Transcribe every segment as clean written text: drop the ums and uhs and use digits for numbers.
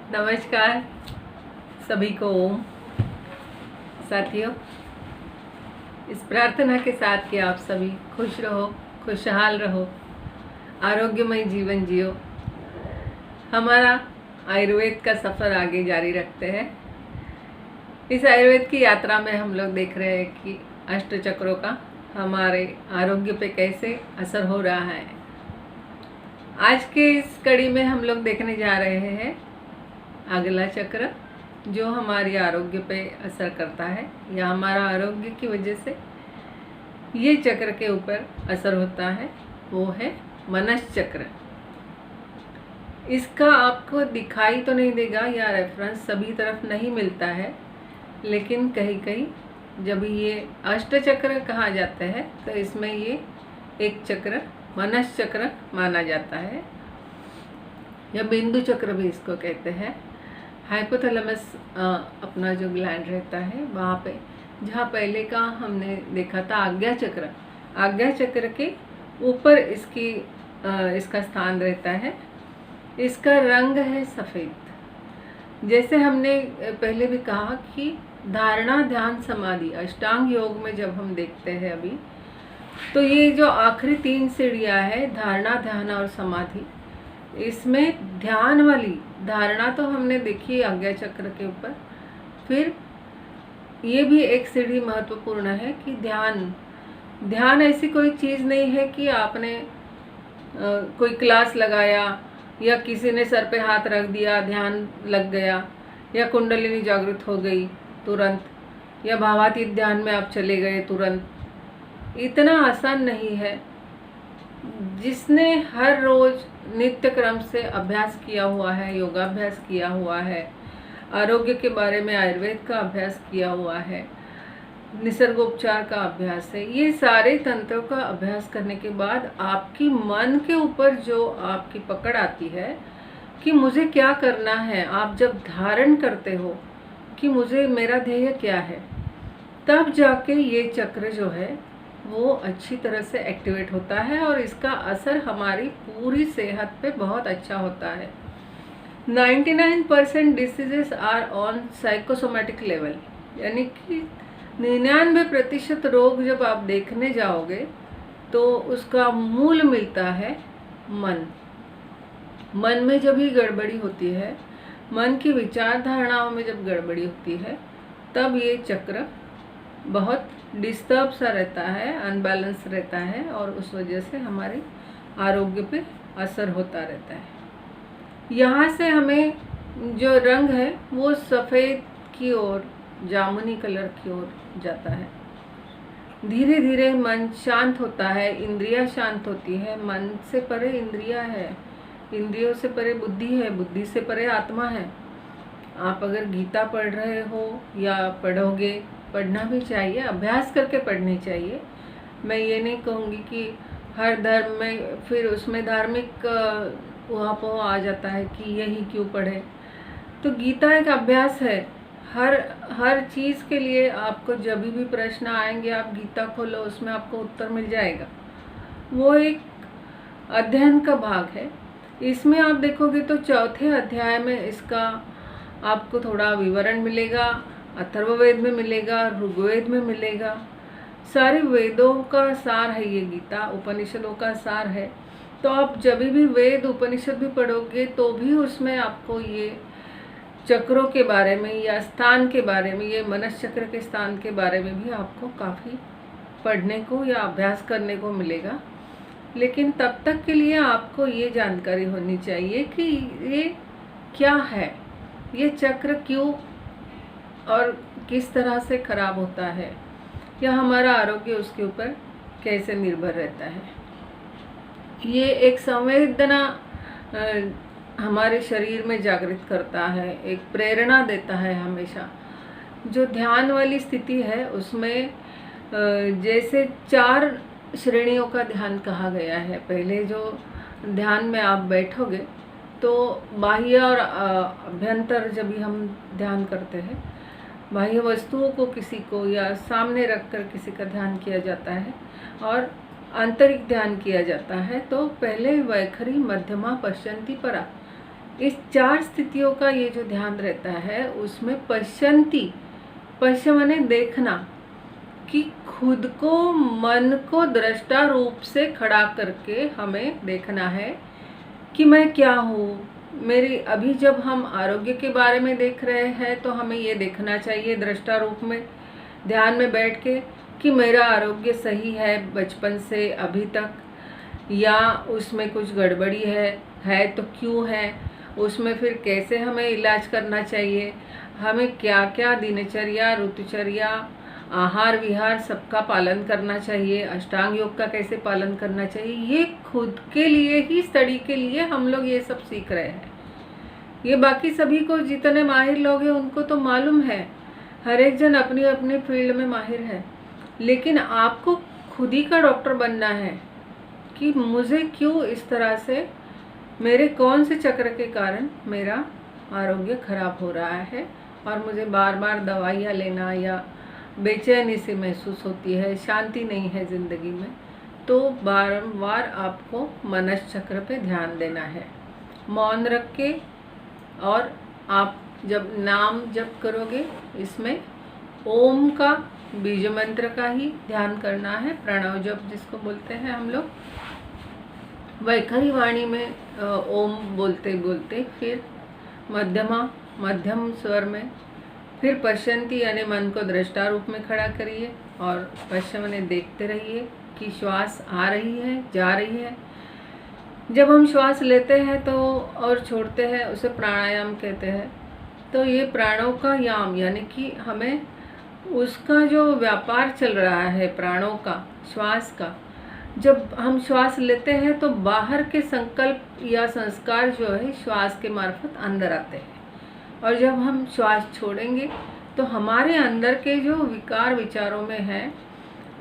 नमस्कार सभी को। ओम साथियों, इस प्रार्थना के साथ कि आप सभी खुश रहो, खुशहाल रहो, आरोग्यमय जीवन जियो। हमारा आयुर्वेद का सफ़र आगे जारी रखते हैं। इस आयुर्वेद की यात्रा में हम लोग देख रहे हैं कि अष्ट चक्रों का हमारे आरोग्य पे कैसे असर हो रहा है। आज के इस कड़ी में हम लोग देखने जा रहे हैं अगला चक्र, जो हमारी आरोग्य पे असर करता है या हमारा आरोग्य की वजह से ये चक्र के ऊपर असर होता है, वो है मनस चक्र। इसका आपको दिखाई तो नहीं देगा या रेफरेंस सभी तरफ नहीं मिलता है, लेकिन कहीं कहीं जब ये अष्ट चक्र कहा जाता है तो इसमें ये एक चक्र मनस चक्र माना जाता है, या बिंदु चक्र भी इसको कहते हैं। हाइपोथैलेमस अपना जो ग्लैंड रहता है वहाँ पे, जहाँ पहले का हमने देखा था आज्ञा चक्र के ऊपर इसका स्थान रहता है। इसका रंग है सफ़ेद। जैसे हमने पहले भी कहा कि धारणा ध्यान समाधि अष्टांग योग में जब हम देखते हैं अभी, तो ये जो आखिरी 3 सीढ़ियाँ है, धारणा ध्यान और समाधि, इसमें ध्यान वाली धारणा तो हमने देखी आज्ञा चक्र के ऊपर। फिर ये भी एक सीढ़ी महत्वपूर्ण है कि ध्यान ऐसी कोई चीज़ नहीं है कि आपने कोई क्लास लगाया या किसी ने सर पे हाथ रख दिया, ध्यान लग गया, या कुंडलिनी जागृत हो गई तुरंत, या भावातीत ध्यान में आप चले गए तुरंत। इतना आसान नहीं है। जिसने हर रोज नित्य क्रम से अभ्यास किया हुआ है, योगाभ्यास किया हुआ है, आरोग्य के बारे में आयुर्वेद का अभ्यास किया हुआ है, निसर्गोपचार का अभ्यास है, ये सारे तंत्रों का अभ्यास करने के बाद आपकी मन के ऊपर जो आपकी पकड़ आती है कि मुझे क्या करना है, आप जब धारण करते हो कि मुझे मेरा ध्येय क्या है, तब जाके ये चक्र जो है वो अच्छी तरह से एक्टिवेट होता है और इसका असर हमारी पूरी सेहत पे बहुत अच्छा होता है। 99% diseases are on psychosomatic level, यानी कि 99% रोग जब आप देखने जाओगे तो उसका मूल मिलता है मन में जब ही गड़बड़ी होती है, मन की विचार धारणाओं में जब गड़बड़ी होती है, तब ये चक्र बहुत डिस्टर्ब सा रहता है, अनबैलेंस रहता है, और उस वजह से हमारे आरोग्य पे असर होता रहता है। यहाँ से हमें जो रंग है वो सफ़ेद की ओर, जामुनी कलर की ओर जाता है। धीरे धीरे मन शांत होता है, इंद्रियां शांत होती है। मन से परे इंद्रियां है, इंद्रियों से परे बुद्धि है, बुद्धि से परे आत्मा है। आप अगर गीता पढ़ रहे हो या पढ़ोगे, पढ़ना भी चाहिए, अभ्यास करके पढ़नी चाहिए। मैं ये नहीं कहूँगी कि हर धर्म में फिर उसमें धार्मिक उहापोह आ जाता है कि यही क्यों पढ़े। तो गीता एक अभ्यास है। हर चीज़ के लिए आपको जब भी प्रश्न आएंगे, आप गीता खोलो, उसमें आपको उत्तर मिल जाएगा। वो एक अध्ययन का भाग है। इसमें आप देखोगे तो चौथे अध्याय में इसका आपको थोड़ा विवरण मिलेगा, अथर्ववेद में मिलेगा, ऋग्वेद में मिलेगा। सारे वेदों का सार है ये गीता, उपनिषदों का सार है। तो आप जब भी वेद उपनिषद भी पढ़ोगे तो भी उसमें आपको ये चक्रों के बारे में या स्थान के बारे में, ये मनस चक्र के स्थान के बारे में भी आपको काफ़ी पढ़ने को या अभ्यास करने को मिलेगा। लेकिन तब तक के लिए आपको ये जानकारी होनी चाहिए कि ये क्या है, ये चक्र क्यों और किस तरह से खराब होता है, या हमारा आरोग्य उसके ऊपर कैसे निर्भर रहता है। ये एक संवेदना हमारे शरीर में जागृत करता है, एक प्रेरणा देता है हमेशा। जो ध्यान वाली स्थिति है उसमें जैसे 4 श्रेणियों का ध्यान कहा गया है। पहले जो ध्यान में आप बैठोगे तो बाह्य और अभ्यंतर, जब भी हम ध्यान करते हैं, बाह्य वस्तुओं को किसी को या सामने रखकर किसी का ध्यान किया जाता है और आंतरिक ध्यान किया जाता है। तो पहले वैखरी मध्यमा पश्यंती परा, इस 4 स्थितियों का ये जो ध्यान रहता है उसमें पश्यंती, पश्य माने देखना, कि खुद को, मन को दृष्टा रूप से खड़ा करके हमें देखना है कि मैं क्या हूँ। मेरी अभी जब हम आरोग्य के बारे में देख रहे हैं तो हमें ये देखना चाहिए दृष्टा रूप में ध्यान में बैठ के कि मेरा आरोग्य सही है बचपन से अभी तक, या उसमें कुछ गड़बड़ी है तो क्यों है, उसमें फिर कैसे हमें इलाज करना चाहिए, हमें क्या क्या दिनचर्या, ऋतुचर्या, आहार विहार सबका पालन करना चाहिए, अष्टांग योग का कैसे पालन करना चाहिए। ये खुद के लिए ही, स्टडी के लिए हम लोग ये सब सीख रहे हैं। ये बाकी सभी को, जितने माहिर लोग हैं उनको तो मालूम है, हर एक जन अपनी अपनी फील्ड में माहिर है, लेकिन आपको खुद ही का डॉक्टर बनना है कि मुझे क्यों इस तरह से, मेरे कौन से चक्र के कारण मेरा आरोग्य खराब हो रहा है और मुझे बार बार दवाइयाँ लेना या बेचैनी सी महसूस होती है, शांति नहीं है ज़िंदगी में। तो बारंबार आपको मनस चक्र पे ध्यान देना है, मौन रख के। और आप जब नाम जप करोगे इसमें ओम का, बीज मंत्र का ही ध्यान करना है, प्रणव जप जिसको बोलते हैं हम लोग। वैखरी वाणी में ओम बोलते बोलते फिर मध्यम स्वर में, फिर पश्यंती यानी मन को दृष्टा रूप में खड़ा करिए और पश्य माने देखते रहिए कि श्वास आ रही है, जा रही है। जब हम श्वास लेते हैं तो और छोड़ते हैं उसे प्राणायाम कहते हैं। तो ये प्राणों का याम यानी कि हमें उसका जो व्यापार चल रहा है प्राणों का, श्वास का, जब हम श्वास लेते हैं तो बाहर के संकल्प या संस्कार जो है श्वास के मार्फत अंदर आते हैं, और जब हम श्वास छोड़ेंगे तो हमारे अंदर के जो विकार विचारों में हैं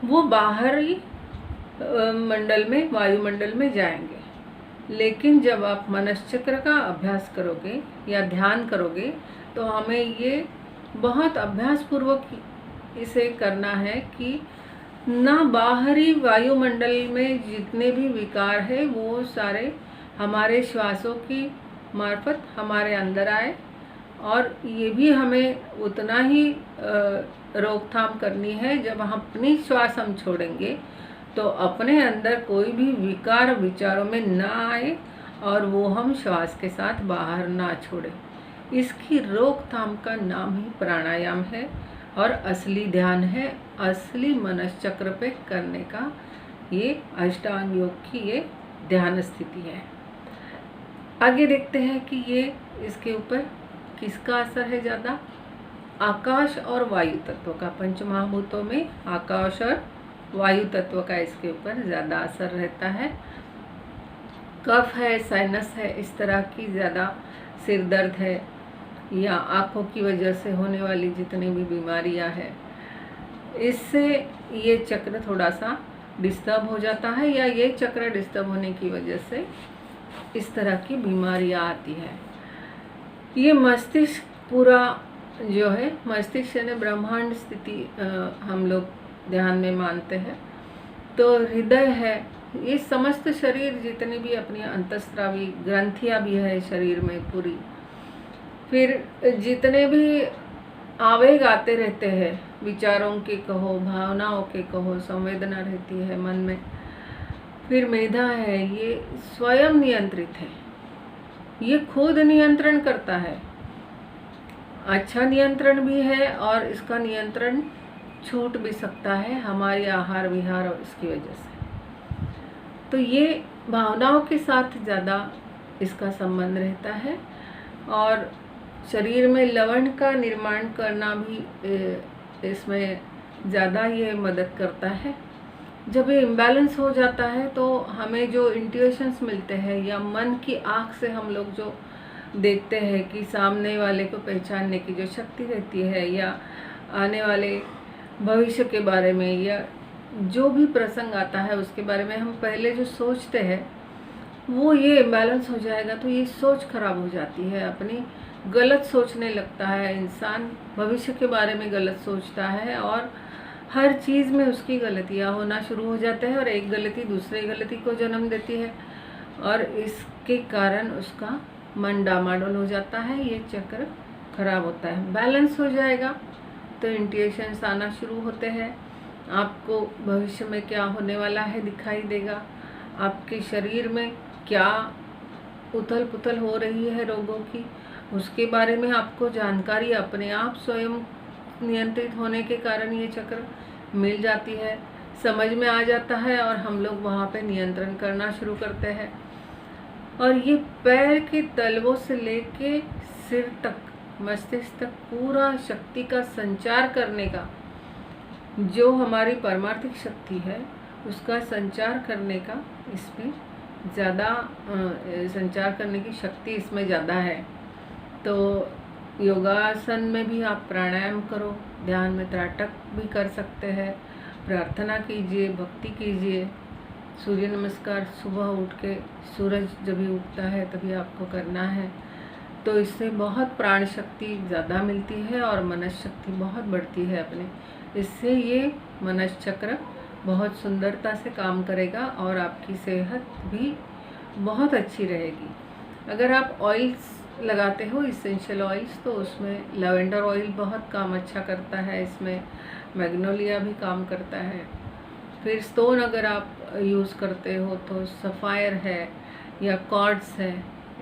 वो बाहरी मंडल में, वायुमंडल में जाएंगे। लेकिन जब आप मनश्चक्र का अभ्यास करोगे या ध्यान करोगे तो हमें ये बहुत अभ्यास पूर्वक इसे करना है कि ना बाहरी वायुमंडल में जितने भी विकार है वो सारे हमारे श्वासों की मार्फत हमारे अंदर आए, और ये भी हमें उतना ही रोकथाम करनी है। जब हम अपनी श्वास हम छोड़ेंगे तो अपने अंदर कोई भी विकार विचारों में ना आए और वो हम श्वास के साथ बाहर ना छोड़ें। इसकी रोकथाम का नाम ही प्राणायाम है और असली ध्यान है, असली मनश्चक्र पे करने का ये अष्टांग योग की ये ध्यान स्थिति है। आगे देखते हैं कि ये इसके ऊपर किसका असर है ज़्यादा। आकाश और वायु तत्व का, पंचमहाभूतों में आकाश और वायु तत्व का इसके ऊपर ज़्यादा असर रहता है। कफ है, साइनस है, इस तरह की ज़्यादा, सिर दर्द है या आँखों की वजह से होने वाली जितनी भी बीमारियां हैं, इससे ये चक्र थोड़ा सा डिस्टर्ब हो जाता है, या ये चक्र डिस्टर्ब होने की वजह से इस तरह की बीमारियां आती है। ये मस्तिष्क पूरा जो है, मस्तिष्क यानी ब्रह्मांड स्थिति हम लोग ध्यान में मानते हैं। तो हृदय है, ये समस्त शरीर जितनी भी अपनी अंतस्त्रावी ग्रंथियां भी है शरीर में पूरी, फिर जितने भी आवेग आते रहते हैं, विचारों के कहो, भावनाओं के कहो, संवेदना रहती है मन में, फिर मेधा है, ये स्वयं नियंत्रित है, ये खुद नियंत्रण करता है। अच्छा नियंत्रण भी है और इसका नियंत्रण छूट भी सकता है हमारी आहार विहार और इसकी वजह से। तो ये भावनाओं के साथ ज़्यादा इसका संबंध रहता है, और शरीर में लवण का निर्माण करना भी इसमें ज़्यादा ये मदद करता है। जब ये इम्बैलेंस हो जाता है तो हमें जो इंट्यूशंस मिलते हैं या मन की आँख से हम लोग जो देखते हैं कि सामने वाले को पहचानने की जो शक्ति रहती है, या आने वाले भविष्य के बारे में या जो भी प्रसंग आता है उसके बारे में हम पहले जो सोचते हैं वो ये इम्बैलेंस हो जाएगा तो ये सोच खराब हो जाती है, अपनी गलत सोचने लगता है इंसान, भविष्य के बारे में गलत सोचता है और हर चीज़ में उसकी गलतियाँ होना शुरू हो जाते हैं और एक गलती दूसरे गलती को जन्म देती है और इसके कारण उसका मन डामाडोल हो जाता है, ये चक्र खराब होता है। बैलेंस हो जाएगा तो इंट्यूशंस आना शुरू होते हैं, आपको भविष्य में क्या होने वाला है दिखाई देगा, आपके शरीर में क्या उथल पुथल हो रही है रोगों की, उसके बारे में आपको जानकारी अपने आप स्वयं नियंत्रित होने के कारण ये चक्र मिल जाती है, समझ में आ जाता है और हम लोग वहाँ पे नियंत्रण करना शुरू करते हैं। और ये पैर के तलवों से लेके सिर तक, मस्तिष्क तक पूरा शक्ति का संचार करने का, जो हमारी परमार्थिक शक्ति है उसका संचार करने का इसमें ज़्यादा संचार करने की शक्ति इसमें ज़्यादा है। तो योगासन में भी आप प्राणायाम करो, ध्यान में त्राटक भी कर सकते हैं, प्रार्थना कीजिए, भक्ति कीजिए, सूर्य नमस्कार सुबह उठ के सूरज जब भी उगता है तभी आपको करना है। तो इससे बहुत प्राण शक्ति ज़्यादा मिलती है और मनस शक्ति बहुत बढ़ती है अपने। इससे ये मनस चक्र बहुत सुंदरता से काम करेगा और आपकी सेहत भी बहुत अच्छी रहेगी। अगर आप ऑयल्स लगाते हो, इसेंशियल ऑयल्स, तो उसमें लैवेंडर ऑयल बहुत काम अच्छा करता है, इसमें मैग्नोलिया भी काम करता है। फिर स्टोन अगर आप यूज़ करते हो तो सफ़ायर है या कॉर्ड्स है,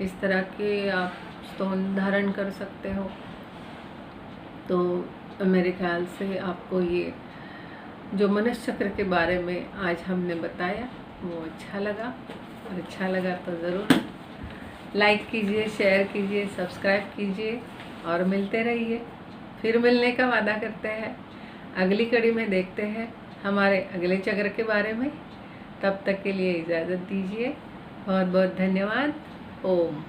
इस तरह के आप स्टोन धारण कर सकते हो। तो मेरे ख्याल से आपको ये जो मनस चक्र के बारे में आज हमने बताया वो अच्छा लगा, और अच्छा लगा तो ज़रूर लाइक कीजिए, शेयर कीजिए, सब्सक्राइब कीजिए और मिलते रहिए। फिर मिलने का वादा करते हैं। अगली कड़ी में देखते हैं हमारे अगले चक्र के बारे में। तब तक के लिए इजाज़त दीजिए। बहुत बहुत धन्यवाद। ओम।